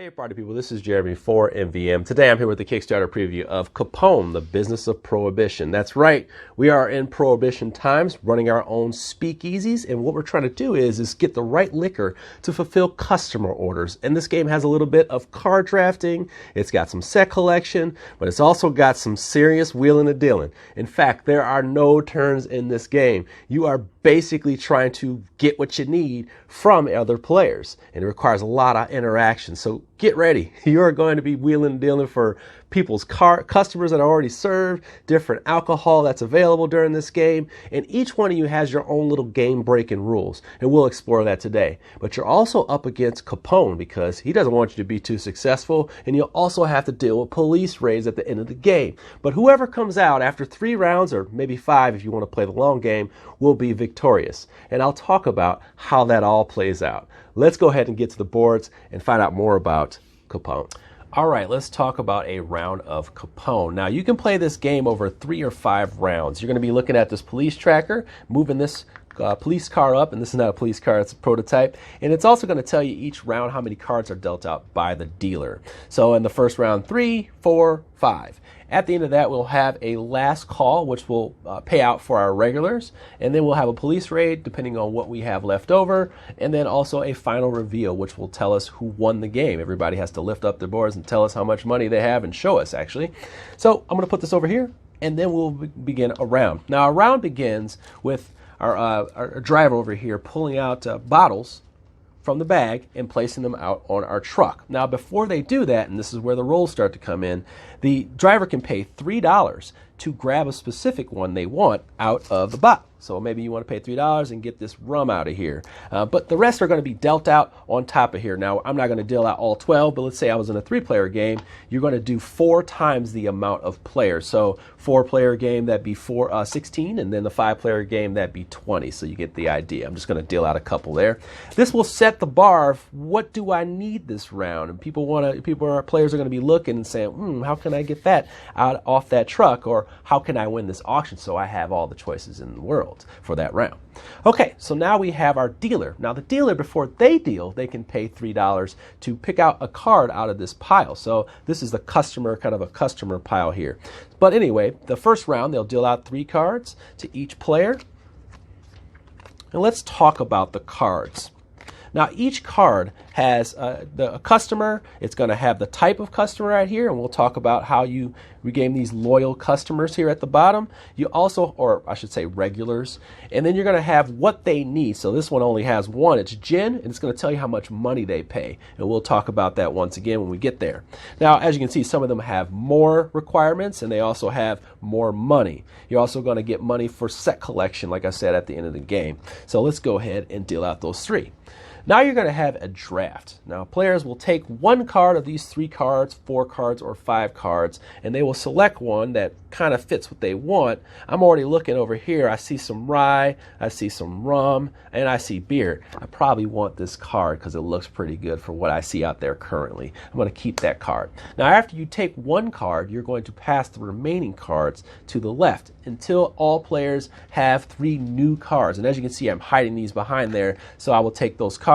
Hey party people, this is Jeremy for MVM. Today I'm here with the Kickstarter preview of Capone, the Business of Prohibition. That's right, we are in Prohibition times, running our own speakeasies, and what we're trying to do is get the right liquor to fulfill customer orders. And this game has a little bit of card drafting, it's got some set collection, but it's also got some serious wheeling and dealing. In fact, there are no turns in this game. You are basically trying to get what you need from other players, and it requires a lot of interaction. So get ready. You are going to be wheeling and dealing for people's customers that are already served, different alcohol that's available during this game, and each one of you has your own little game breaking rules, and we'll explore that today. But you're also up against Capone because he doesn't want you to be too successful, and you'll also have to deal with police raids at the end of the game. But whoever comes out after 3 rounds, or maybe 5 if you want to play the long game, will be victorious. And I'll talk about how that all plays out. Let's go ahead and get to the boards and find out more about Capone. All right, let's talk about a round of Capone. Now, you can play this game over 3 or 5 rounds. You're going to be looking at this police tracker, moving this police car up, and this is not a police car, it's a prototype. And it's also going to tell you each round how many cards are dealt out by the dealer. So in the first round, 3, 4, 5. At the end of that, we'll have a last call, which will pay out for our regulars. And then we'll have a police raid, depending on what we have left over. And then also a final reveal, which will tell us who won the game. Everybody has to lift up their boards and tell us how much money they have and show us, actually. So I'm going to put this over here, and then we'll begin a round. Now, a round begins with our driver over here pulling out bottles from the bag and placing them out on our truck. Now, before they do that, and this is where the rolls start to come in, the driver can pay $3 to grab a specific one they want out of the bottle. So maybe you want to pay $3 and get this rum out of here. But the rest are going to be dealt out on top of here. Now, I'm not going to deal out all 12, but let's say I was in a 3-player game. You're going to do 4 times the amount of players. So 4-player game, that'd be 16, and then the 5-player game, that'd be 20. So you get the idea. I'm just going to deal out a couple there. This will set the bar of what do I need this round? And players are going to be looking and saying, how can I get that off that truck? Or how can I win this auction so I have all the choices in the world for that round? Okay, so now we have our dealer. Now the dealer, before they deal, they can pay $3 to pick out a card out of this pile. So this is the customer, kind of a customer pile here. But anyway, the first round, they'll deal out 3 cards to each player. And let's talk about the cards. Now, each card has a customer. It's going to have the type of customer right here, and we'll talk about how you regain these loyal customers here at the bottom. You also, or I should say regulars, and then you're going to have what they need. So this one only has 1. It's gin, and it's going to tell you how much money they pay, and we'll talk about that once again when we get there. Now, as you can see, some of them have more requirements, and they also have more money. You're also going to get money for set collection, like I said, at the end of the game. So let's go ahead and deal out those 3. Now you're going to have a draft. Now players will take 1 card of these 3 cards, 4 cards, or 5 cards, and they will select one that kind of fits what they want. I'm already looking over here. I see some rye, I see some rum, and I see beer. I probably want this card because it looks pretty good for what I see out there currently. I'm going to keep that card. Now after you take 1 card, you're going to pass the remaining cards to the left until all players have 3 new cards. And as you can see, I'm hiding these behind there, so I will take those cards.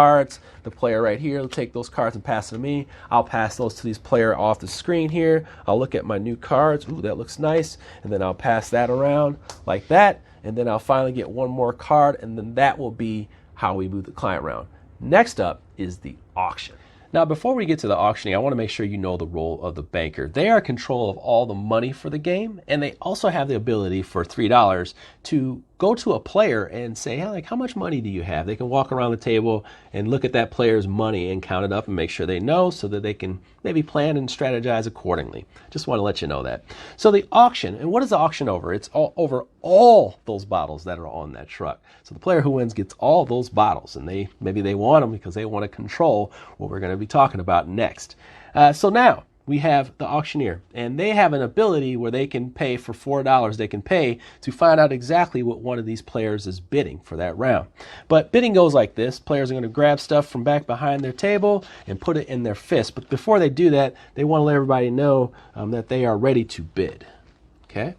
The player right here will take those cards and pass them to me. I'll pass those to this player off the screen here. I'll look at my new cards. Ooh, that looks nice. And then I'll pass that around like that. And then I'll finally get 1 more card, and then that will be how we move the client round. Next up is the auction. Now, before we get to the auctioning, I want to make sure you know the role of the banker. They are in control of all the money for the game, and they also have the ability for $3 to go to a player and say, hey, like, how much money do you have? They can walk around the table and look at that player's money and count it up and make sure they know so that they can maybe plan and strategize accordingly. Just want to let you know that. So the auction, and what is the auction over? It's over all those bottles that are on that truck. So the player who wins gets all those bottles, and maybe they want them because they want to control what we're going to be talking about next. So now we have the auctioneer, and they have an ability where they can pay for $4. They can pay to find out exactly what one of these players is bidding for that round. But bidding goes like this. Players are going to grab stuff from back behind their table and put it in their fist. But before they do that, they want to let everybody know that they are ready to bid. Okay?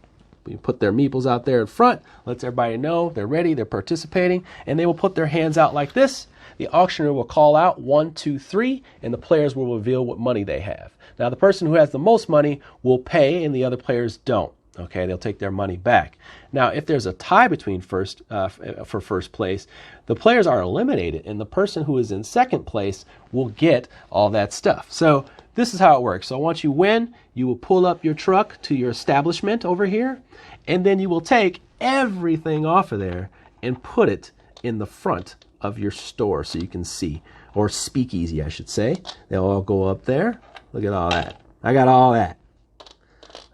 We put their meeples out there in front, lets everybody know they're ready, they're participating, and they will put their hands out like this. the auctioneer will call out 1, 2, 3, and the players will reveal what money they have. Now, the person who has the most money will pay, and the other players don't. Okay, they'll take their money back. Now, if there's a tie between for first place, the players are eliminated, and the person who is in second place will get all that stuff. So this is how it works. So once you win, you will pull up your truck to your establishment over here, and then you will take everything off of there and put it in the front of your store so you can see, or speakeasy, I should say. They'll all go up there. Look at all that. I got all that.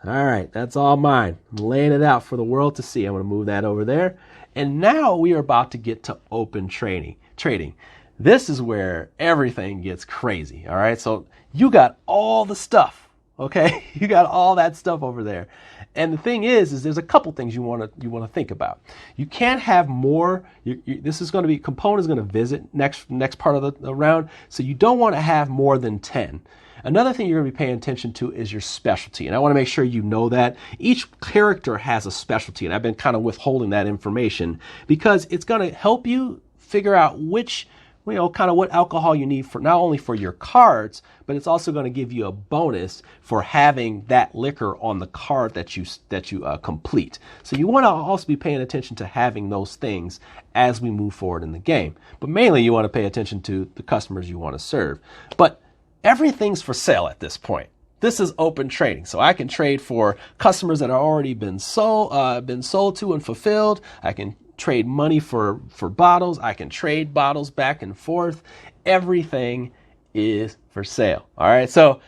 All right, that's all mine. I'm laying it out for the world to see. I'm going to move that over there. And now we are about to get to open trading. This is where everything gets crazy, all right? So you got all the stuff, okay? You got all that stuff over there. And the thing is there's a couple things you want to think about. You can't have more. This is going to be, Capone is going to visit next part of the round, so you don't want to have more than 10. Another thing you're going to be paying attention to is your specialty. And I want to make sure you know that. Each character has a specialty, and I've been kind of withholding that information because it's going to help you figure out which, kind of what alcohol you need for not only for your cards, but it's also going to give you a bonus for having that liquor on the card that you complete. So you want to also be paying attention to having those things as we move forward in the game. But mainly you want to pay attention to the customers you want to serve. But everything's for sale at this point. This is open trading. So I can trade for customers that have already been sold to and fulfilled. I can trade money for bottles. I can trade bottles back and forth. Everything is for sale. All right. So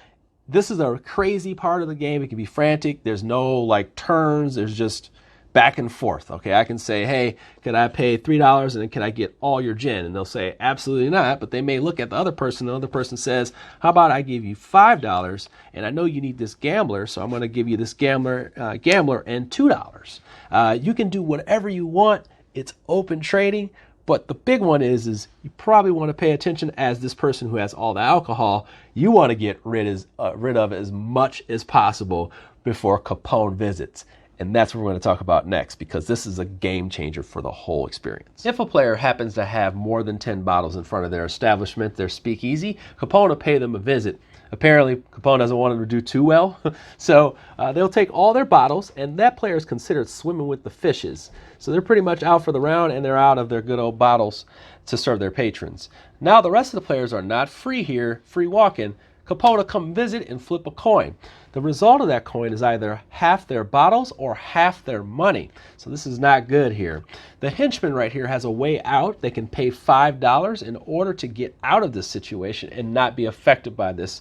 this is a crazy part of the game. It can be frantic. There's no like turns. There's just back and forth. Okay, I can say, hey, can I pay $3 and then can I get all your gin? And they'll say, absolutely not. But they may look at the other person. The other person says, how about I give you $5 and I know you need this gambler, so I'm going to give you this gambler and $2. You can do whatever you want. It's open trading. But the big one is you probably want to pay attention as this person who has all the alcohol, you want to get rid of as much as possible before Capone visits. And that's what we're going to talk about next, because this is a game changer for the whole experience. If a player happens to have more than 10 bottles in front of their establishment, their speakeasy, Capone will pay them a visit. Apparently, Capone doesn't want them to do too well. So they'll take all their bottles, and that player is considered swimming with the fishes. So they're pretty much out for the round, and they're out of their good old bottles to serve their patrons. Now the rest of the players are not free here, free walking. Capone will come visit and flip a coin. The result of that coin is either half their bottles or half their money. So this is not good here. The henchman right here has a way out. They can pay $5 in order to get out of this situation and not be affected by this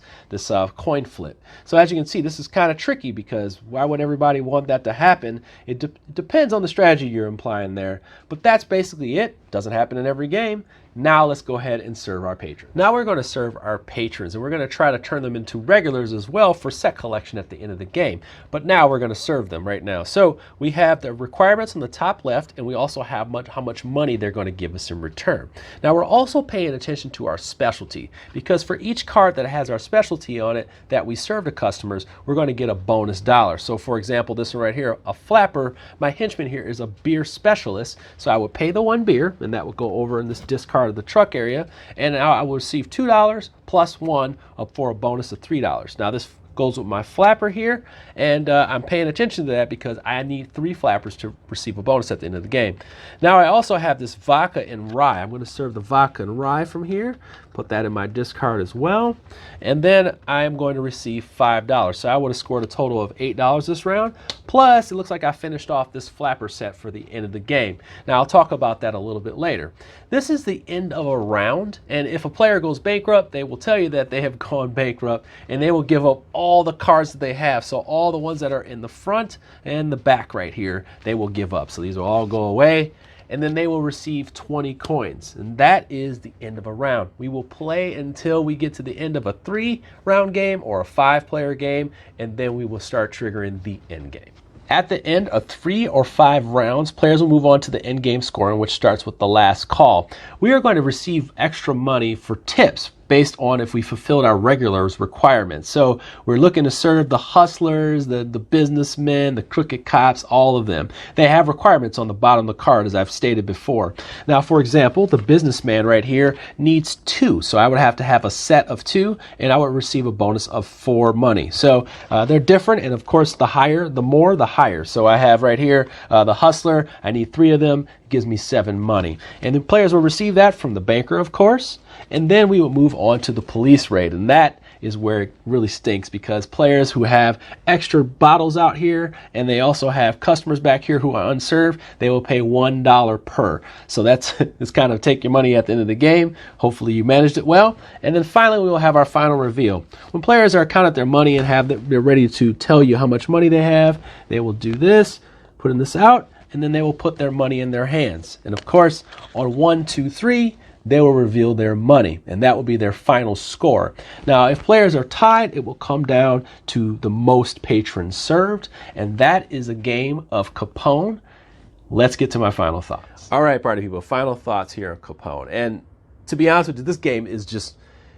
coin flip. So as you can see, this is kind of tricky because why would everybody want that to happen? It depends on the strategy you're implying there. But that's basically it. Doesn't happen in every game. Now let's go ahead and serve our patrons. Now we're going to serve our patrons, and we're going to try to turn them into regulars as well for set collection at the end of the game. But now we're going to serve them right now. So we have the requirements on the top left, and we also have how much money they're going to give us in return. Now we're also paying attention to our specialty, because for each card that has our specialty on it that we serve to customers, we're going to get a bonus dollar. So for example, this one right here, a flapper, my henchman here is a beer specialist. So I would pay the 1 beer, and that would go over in this discard of the truck area, and now I will receive $2 plus 1 for a bonus of $3. Now this goes with my flapper here, and I'm paying attention to that because I need 3 flappers to receive a bonus at the end of the game. Now I also have this vodka and rye. I'm going to serve the vodka and rye from here, put that in my discard as well, and then I'm going to receive $5. So I would have scored a total of $8 this round, plus it looks like I finished off this flapper set for the end of the game. Now I'll talk about that a little bit later. This is the end of a round, and if a player goes bankrupt, they will tell you that they have gone bankrupt, and they will give up all the cards that they have. So all the ones that are in the front and the back right here, they will give up. So these will all go away, and then they will receive 20 coins. And that is the end of a round. We will play until we get to the end of a 3-round game or a 5-player game, and then we will start triggering the end game. At the end of 3 or 5 rounds, players will move on to the end game scoring, which starts with the last call. We are going to receive extra money for tips based on if we fulfilled our regulars requirements. So we're looking to serve the hustlers, the businessmen, the crooked cops, all of them. They have requirements on the bottom of the card, as I've stated before. Now, for example, the businessman right here needs 2. So I would have to have a set of 2, and I would receive a bonus of 4 money. So they're different, and of course, the higher, the more, the higher. So I have right here the hustler. I need 3 of them. It gives me 7 money. And then players will receive that from the banker, of course. And then we will move on to the police raid, and that is where it really stinks, because players who have extra bottles out here and they also have customers back here who are unserved, they will pay $1 per. So that's it's kind of take your money at the end of the game. Hopefully you managed it well. And then finally we will have our final reveal. When players are counting their money and they're ready to tell you how much money they have, they will do this, putting this out, and then they will put their money in their hands. And of course, on 1, 2, 3, they will reveal their money, and that will be their final score. Now, if players are tied, it will come down to the most patrons served, and that is a game of Capone. Let's get to my final thoughts. All right, party people, final thoughts here on Capone. And to be honest with you, this game is just,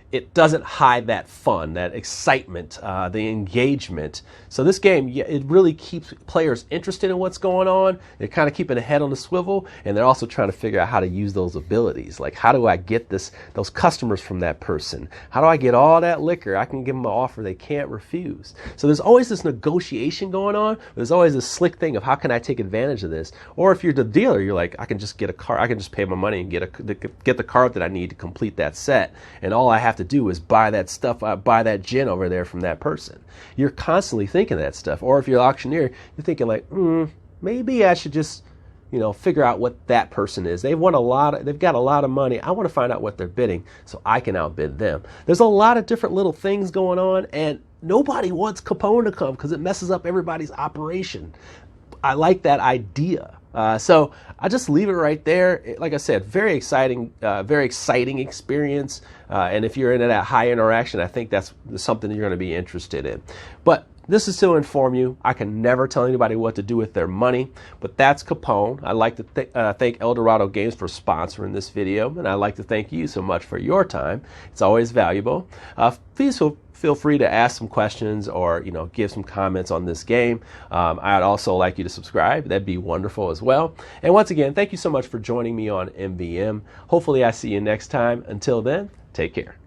it doesn't hide that fun, that excitement, the engagement. So this game, it really keeps players interested in what's going on. They're kind of keeping their head on the swivel, and they're also trying to figure out how to use those abilities. Like, how do I get those customers from that person? How do I get all that liquor? I can give them an offer they can't refuse. So there's always this negotiation going on. There's always this slick thing of how can I take advantage of this? Or if you're the dealer, you're like, I can just get a car. I can just pay my money and get the card that I need to complete that set. And all I have to do is buy that stuff, buy that gin over there from that person. You're constantly thinking that stuff. Or if you're an auctioneer, you're thinking like, maybe I should just, figure out what that person is. They've got a lot of money. I want to find out what they're bidding so I can outbid them. There's a lot of different little things going on, and nobody wants Capone to come because it messes up everybody's operation. I like that idea. So I just leave it right there. Like I said, very exciting experience. And if you're into that high interaction, I think that's something you're going to be interested in. But this is to inform you. I can never tell anybody what to do with their money, but that's Capone. I'd like to thank El Dorado Games for sponsoring this video, and I'd like to thank you so much for your time. It's always valuable. Please feel free to ask some questions or give some comments on this game. I'd also like you to subscribe. That'd be wonderful as well. And once again, thank you so much for joining me on MVM. Hopefully I see you next time. Until then, take care.